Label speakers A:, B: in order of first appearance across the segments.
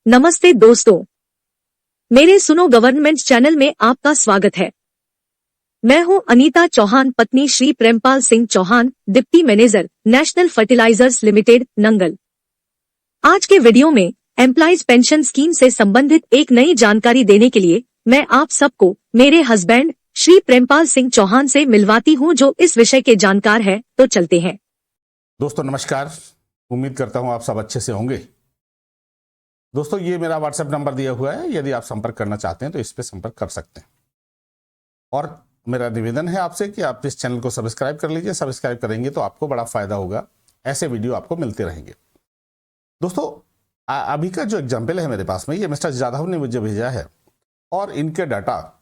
A: नमस्ते दोस्तों, मेरे सुनो गवर्नमेंट चैनल में आपका स्वागत है। मैं हूं अनीता चौहान, पत्नी Shri Prempal Singh Chauhan, deputy manager, National Fertilizers Limited, Nangal. आज के वीडियो में एम्प्लॉइज पेंशन स्कीम से संबंधित एक नई जानकारी देने के लिए मैं आप सबको मेरे हस्बैंड श्री प्रेमपाल सिंह चौहान से मिलवाती हूं, जो इस विषय के जानकार है। तो चलते हैं।
B: दोस्तों नमस्कार, उम्मीद करता हूं आप सब अच्छे से होंगे। दोस्तों ये मेरा व्हाट्सएप नंबर दिया हुआ है, यदि आप संपर्क करना चाहते हैं तो इस पे संपर्क कर सकते हैं। और मेरा निवेदन है आपसे कि आप इस चैनल को सब्सक्राइब कर लीजिए। सब्सक्राइब करेंगे तो आपको बड़ा फायदा होगा, ऐसे वीडियो आपको मिलते रहेंगे। दोस्तों अभी का जो एग्जाम्पल है मेरे पास में, ये मिस्टर जाधव ने मुझे भेजा है और इनके डाटा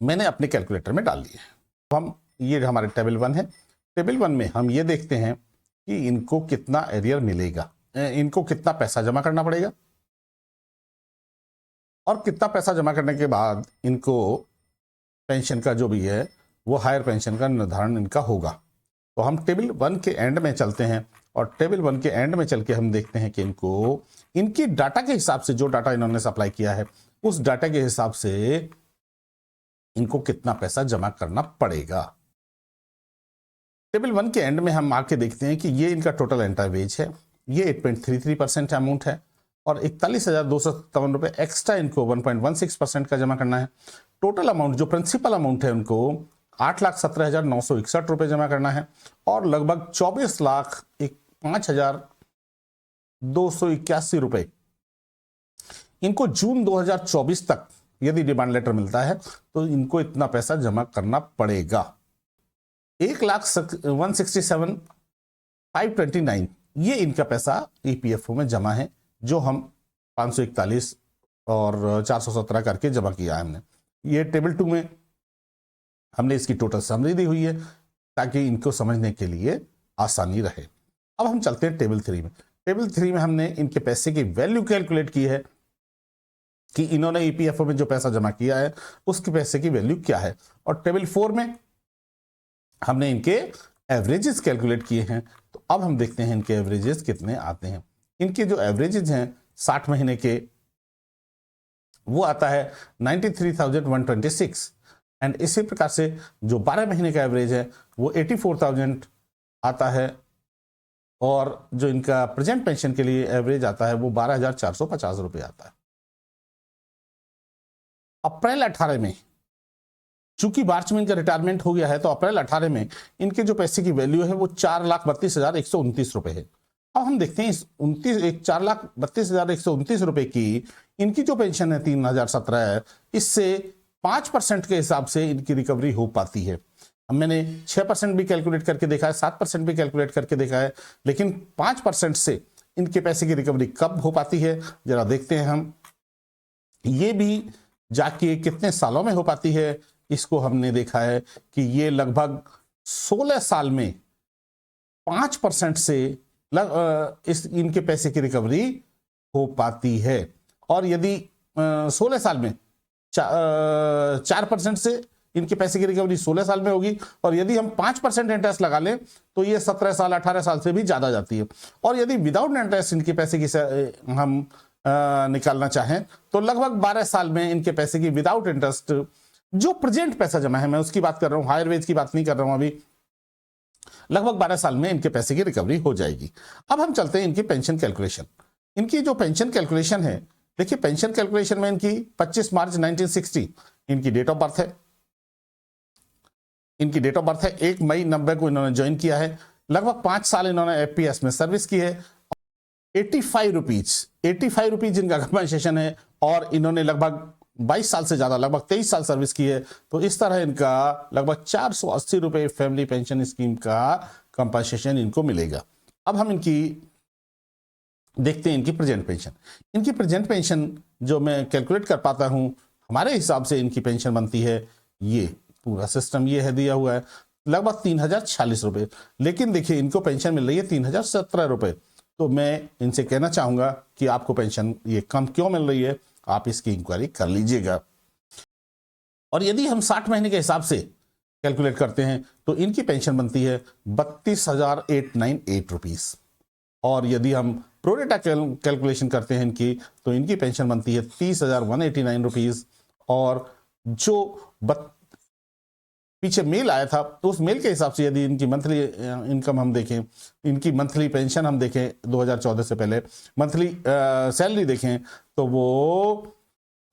B: मैंने अपने कैलकुलेटर में डाल लिए। हम ये हमारे टेबल 1 है। टेबल 1 में हम ये देखते हैं कि इनको कितना एरियर मिलेगा, इनको कितना पैसा जमा करना पड़ेगा और कितना पैसा जमा करने के बाद इनको पेंशन का जो भी है वो हायर पेंशन का निर्धारण इनका होगा। तो हम टेबल 1 के एंड में चलते हैं और टेबल 1 के एंड में चल के हम देखते हैं कि इनको इनकी डाटा के हिसाब से, जो डाटा इन्होंने सप्लाई किया है उस डाटा के हिसाब से इनको कितना पैसा जमा करना पड़ेगा। टेबल 1 के एंड में हम आके देखते हैं कि ये इनका टोटल एंटायर वेज है, ये 8.33% अमाउंट है और 41,257 रुपये एक्स्ट्रा इनको 1.16% का जमा करना है। टोटल अमाउंट जो प्रिंसिपल अमाउंट है उनको 8,17,961 रुपये जमा करना है और लगभग 24,05,281 रुपये इनको जून 2024 तक यदि डिमांड लेटर मिलता है तो इनको इतना पैसा जमा करना पड़ेगा। 1,167,529 ये इनका पैसा ईपीएफओ में जमा है, जो हम 541 और 417 करके जमा किया है हमने। ये टेबल 2 में हमने इसकी टोटल समरी दी हुई है ताकि इनको समझने के लिए आसानी रहे। अब हम चलते हैं टेबल 3 में। टेबल 3 में हमने इनके पैसे की वैल्यू कैलकुलेट की है कि इन्होंने ईपीएफओ में जो पैसा जमा किया है उसके पैसे की वैल्यू क्या है। और टेबल 4 में हमने इनके एवरेजेस कैलकुलेट किए हैं। तो अब हम देखते हैं इनके एवरेजेस कितने आते हैं। इनके जो एवरेजेस हैं 60 महीने के वो आता है 93,126 एंड इसी प्रकार से जो 12 महीने का एवरेज है वो 84,000 आता है और जो इनका प्रेजेंट पेंशन के लिए एवरेज आता है वो 12,450 रुपये आता है। अप्रैल 18 में चूंकि मार्च में इनका रिटायरमेंट हो गया है तो अप्रैल 18 में इनके जो पैसे की वैल्यू है वो 4,32,129 रुपए है। अब हम देखते हैं इस 4,32,129 रुपए की इनकी जो पेंशन है 3,017 है, इससे 5% के हिसाब से इनकी रिकवरी हो पाती है। अब मैंने 6% भी कैलकुलेट करके देखा है, 7% भी कैलकुलेट करके देखा है, लेकिन 5% से इनके पैसे की रिकवरी कब हो पाती है जरा देखते हैं हम। ये भी जाके कितने सालों में हो पाती है, इसको हमने देखा है कि ये लगभग 16 साल में 5% से इस इनके पैसे की रिकवरी हो पाती है। और यदि 16 साल में 4% से इनके पैसे की रिकवरी 16 साल में होगी और यदि हम 5% इंटरेस्ट लगा लें तो ये 17 साल 18 साल से भी ज्यादा जाती है। और यदि विदाउट इंटरेस्ट इनके पैसे की हम निकालना चाहें तो लगभग 12 साल में इनके पैसे की विदाउट इंटरेस्ट जो प्रेजेंट पैसा जमा है, मैं उसकी बात कर रहा हूं, हायर वेज की बात नहीं कर रहा हूं अभी, लगभग 12 साल में इनके पैसे की रिकवरी हो जाएगी। अब हम चलते हैं इनकी पेंशन कैलकुलेशन। इनकी जो पेंशन कैलकुलेशन है, देखिए पेंशन कैलकुलेशन में इनकी 25 मार्च 1960 इनकी डेट ऑफ बर्थ है। इनकी डेट ऑफ बर्थ है 1 मई 90 को इन्होंने ज्वाइन किया है। लगभग 5 साल इन्होंने एफपीएस में सर्विस की है। 85 रुपीज इनका कंपनसेशन है और इन्होंने लगभग 22 साल से ज्यादा, लगभग 23 साल सर्विस की है। तो इस तरह इनका लगभग 480 रुपए फैमिली पेंशन स्कीम का कंपनसेशन इनको मिलेगा। अब हम इनकी देखते हैं इनकी प्रेजेंट पेंशन। इनकी प्रेजेंट पेंशन जो मैं कैलकुलेट कर पाता हूं, हमारे हिसाब से इनकी पेंशन बनती है, ये पूरा सिस्टम ये है दिया हुआ है, लगभग 3,046 रुपए। लेकिन देखिए इनको पेंशन मिल रही है 3,017 रुपए। तो मैं इनसे कहना चाहूंगा कि आपको पेंशन ये कम क्यों मिल रही है, आप इसकी इंक्वायरी कर लीजिएगा। और यदि हम 60 महीने के हिसाब से कैलकुलेट करते हैं तो इनकी पेंशन बनती है 32,898 रुपीस। और यदि हम प्रोरेटा कैलकुलेशन करते हैं इनकी, तो इनकी पेंशन बनती है 30,189 रुपीज। और जो पीछे मेल आया था तो उस मेल के हिसाब से यदि इनकी मंथली इनकम हम देखें, इनकी मंथली पेंशन हम देखें 2014 से पहले, मंथली सैलरी देखें तो वो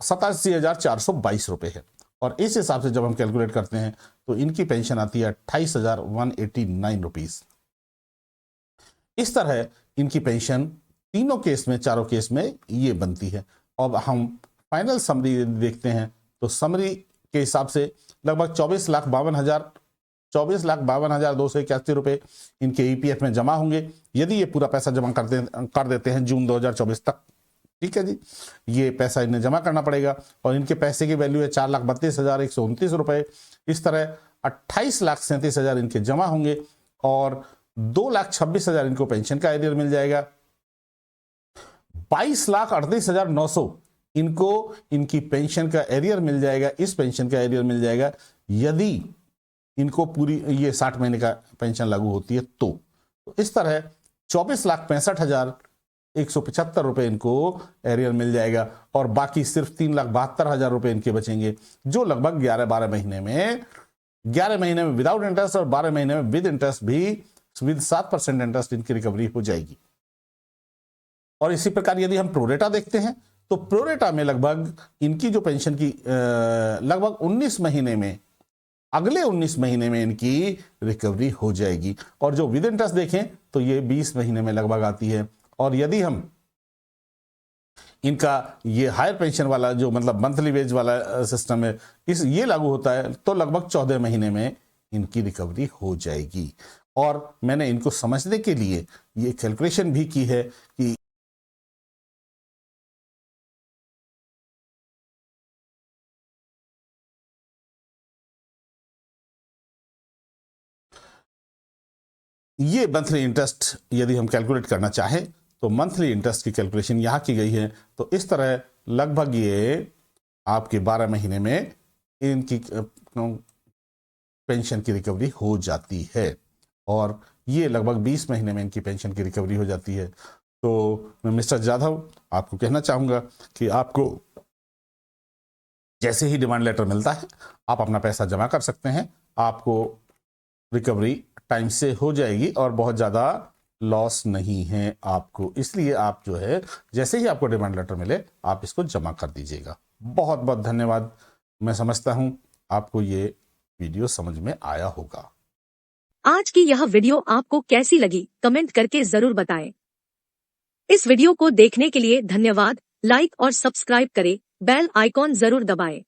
B: 87,422 रुपये है। और इस हिसाब से जब हम कैलकुलेट करते हैं तो इनकी पेंशन आती है 28,189 रुपीज। इस तरह इनकी पेंशन तीनों केस में, चारों केस में ये बनती है। अब हम फाइनल समरी देखते हैं तो समरी के हिसाब से लगभग 24,52,281 रुपए इनके ईपीएफ में जमा होंगे यदि ये पूरा पैसा जमा कर देते हैं जून 2024 तक। ठीक है जी, ये पैसा इन्हें जमा करना पड़ेगा और इनके पैसे की वैल्यू है 4,32,129 रुपए। इस तरह 28,37,000 इनके जमा होंगे और 2,26,000 इनको पेंशन का एरियर मिल जाएगा। 22,38,900 इनको इनकी पेंशन का एरियर मिल जाएगा। इस पेंशन का एरियर मिल जाएगा यदि इनको पूरी ये 60 महीने का पेंशन लागू होती है तो इस तरह 24,65,175 रुपए इनको एरियर मिल जाएगा और बाकी सिर्फ 3,72,000 रुपए इनके बचेंगे, जो लगभग 11 महीने में विदाउट इंटरेस्ट और 12 महीने में विद इंटरेस्ट भी विद 7% इंटरेस्ट इनकी रिकवरी हो जाएगी। और इसी प्रकार यदि हम प्रोरेटा देखते हैं तो प्रोरेटा में लगभग इनकी जो पेंशन की लगभग 19 महीने में, अगले 19 महीने में इनकी रिकवरी हो जाएगी। और जो विद इंटरेस्ट देखें तो ये 20 महीने में लगभग आती है। और यदि हम इनका ये हायर पेंशन वाला जो मतलब मंथली वेज वाला सिस्टम है ये लागू होता है तो लगभग 14 महीने में इनकी रिकवरी हो जाएगी। और मैंने इनको समझने के लिए ये कैलकुलेशन भी की है कि ये मंथली इंटरेस्ट यदि हम कैलकुलेट करना चाहें तो मंथली इंटरेस्ट की कैलकुलेशन यहाँ की गई है। तो इस तरह लगभग ये आपके 12 महीने में इनकी पेंशन की रिकवरी हो जाती है और ये लगभग 20 महीने में इनकी पेंशन की रिकवरी हो जाती है। तो मैं मिस्टर जाधव आपको कहना चाहूँगा कि आपको जैसे ही डिमांड लेटर मिलता है आप अपना पैसा जमा कर सकते हैं, आपको रिकवरी टाइम से हो जाएगी और बहुत ज़्यादा लॉस नहीं है आपको। इसलिए आप जो है जैसे ही आपको डिमांड लेटर मिले आप इसको जमा कर दीजिएगा। बहुत बहुत धन्यवाद। मैं समझता हूं आपको ये वीडियो समझ में आया होगा।
A: आज की यह वीडियो आपको कैसी लगी कमेंट करके जरूर बताएं। इस वीडियो को देखने के लिए धन्यवाद। लाइक और सब्सक्राइब करें, बेल आइकॉन जरूर दबाएं।